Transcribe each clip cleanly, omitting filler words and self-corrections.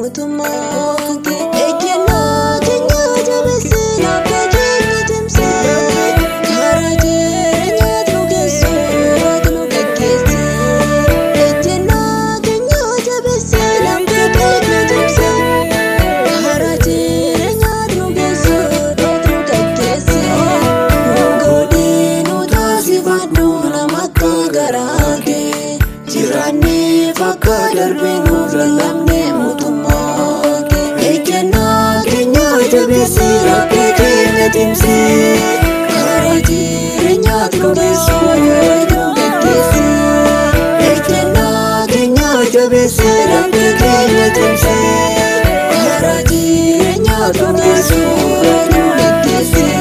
mootummaa kee ejjennoo keenya jabeessee lafa keenya cimsee karaa jireenyaatti nu geessuutti nu gaggeessee ejjennoo keenya jabeessee lafa keenya cimsee karaa jireenyaatti nu geessuutti nu gaggeessee nu godhii nu taasifadhu nama akka garaa kee jiraannee fakka darbee nuuf lallabne mootummaa kee ejjennoo keenya jabeessee lafa keenya cimsee karaa jireenyaatti nu geessuutti nu gaggeessee ejjennoo keenya jabeessee lafa keenya cimsee karaa jireenyaatti nu geessuutti nu gaggeessee.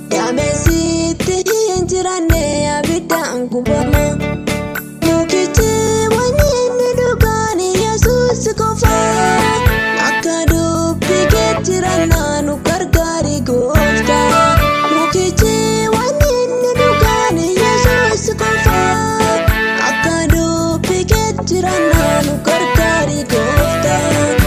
Yaamesitti hin jiraanne abiddaan gubama mukichi waliin dhugaan Yesuus qofa akka dubbii kee jiraannaa nu gargaari goofta mukichi waliin dhugaan Yesuus qofa akka dubbii kee jiraannaa nu gargaari goofta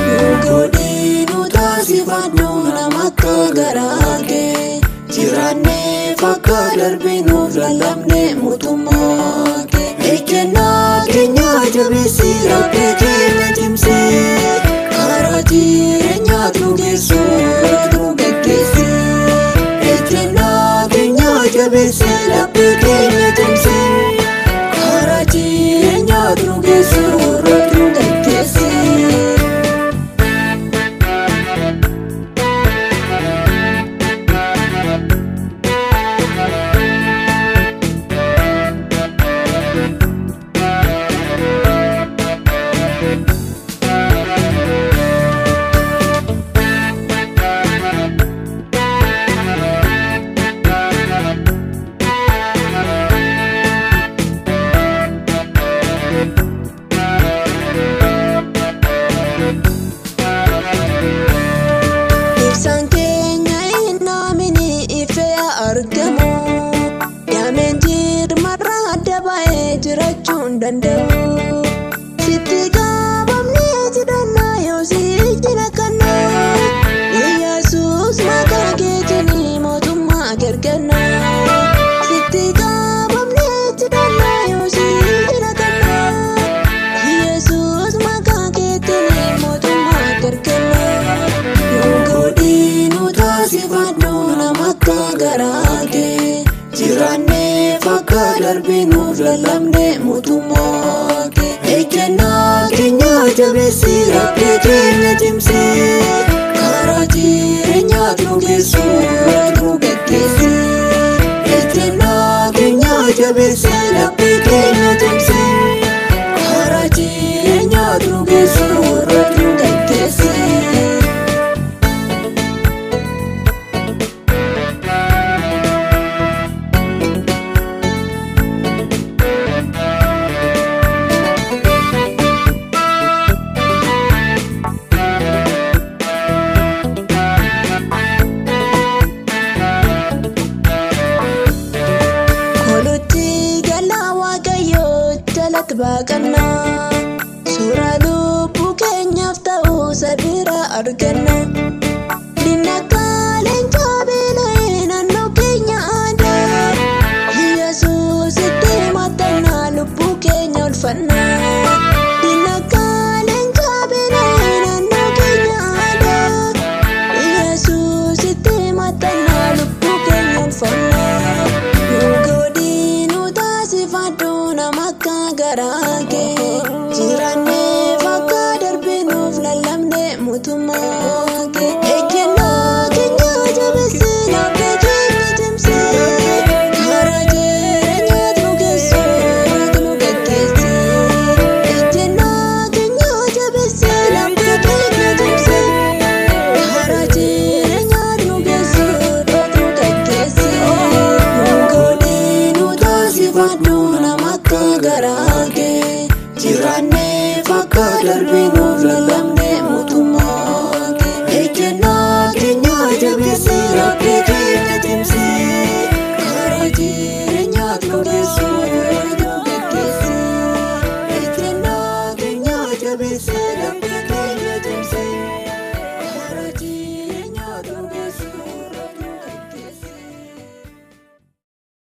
nu godhii nu taasifadhu nama akka garaa kee jiraannee fakka darbee nuuf lallabne mootummaa kee ejjennoo keenya jabeessee lafa keenya cimsee karaa jireenyaatti nu geessuutti nu gaggeessee ejjennoo keenya jabeessee lafa keenya cimsee karaa jireenyaatti nu geessuutti nu gaggeessee. Ibsaan keenya hin naamini ifee argamu yaameen jirmarraa adda baay'ee jiraachuu hin danda'u sitti qabamnee jidhannaa yoo si jira kannaa Yesuus maqaa keetiin mootummaa ergannaa sitti qabamnee jidhannaa yoo si jira kannaa Yesuus maqaa keetiin mootummaa ergannaa nu godhii nu taasifadhu nama akka garaa kee jiraannee fakka darbee nuuf lallabne mootummaa kee ejjennoo keenya jabeessee lafa keenya cimsee karaa jireenyaatti nu geessuutti nu gaggeessee ejjennoo keenya jabeessee lafa keenya cimsee karaa jireenyaatti nu geessuutti nu gaggeessee. Baaqannaa suuraa lubbuu keenyaaf ta'uu sadiira arganna dinnakaaleen jaabeelee naannoo keenya aadaa Yesuus itti maxxannaa lubbuu keenya ulfannaa dinnakaaleen jaabeelee naannoo keenya aadaa Yesuus itti maxxannaa lubbuu keenya ulfannaa nu godhii nu taasifadhu nama akka garaa kee jiraannee fakka darbee nuuf lallabne mootummaa kee ejjennoo keenya jabeessee lafa keenya cimsee karaa jireenyaatti nu geessuutti nu gaggeessee ejjennoo keenya jabeessee lafa keenya cimsee karaa jireenyaatti nu geessuutti Jiraannee fakka darbinuuf lallabnee mootummaa kee ejjennaa keenya jabeessii rakkee keenya cimsii karaa jireenyaatti nu geessuu nu geggeessii ejjennaa keenya jabeessii rakkee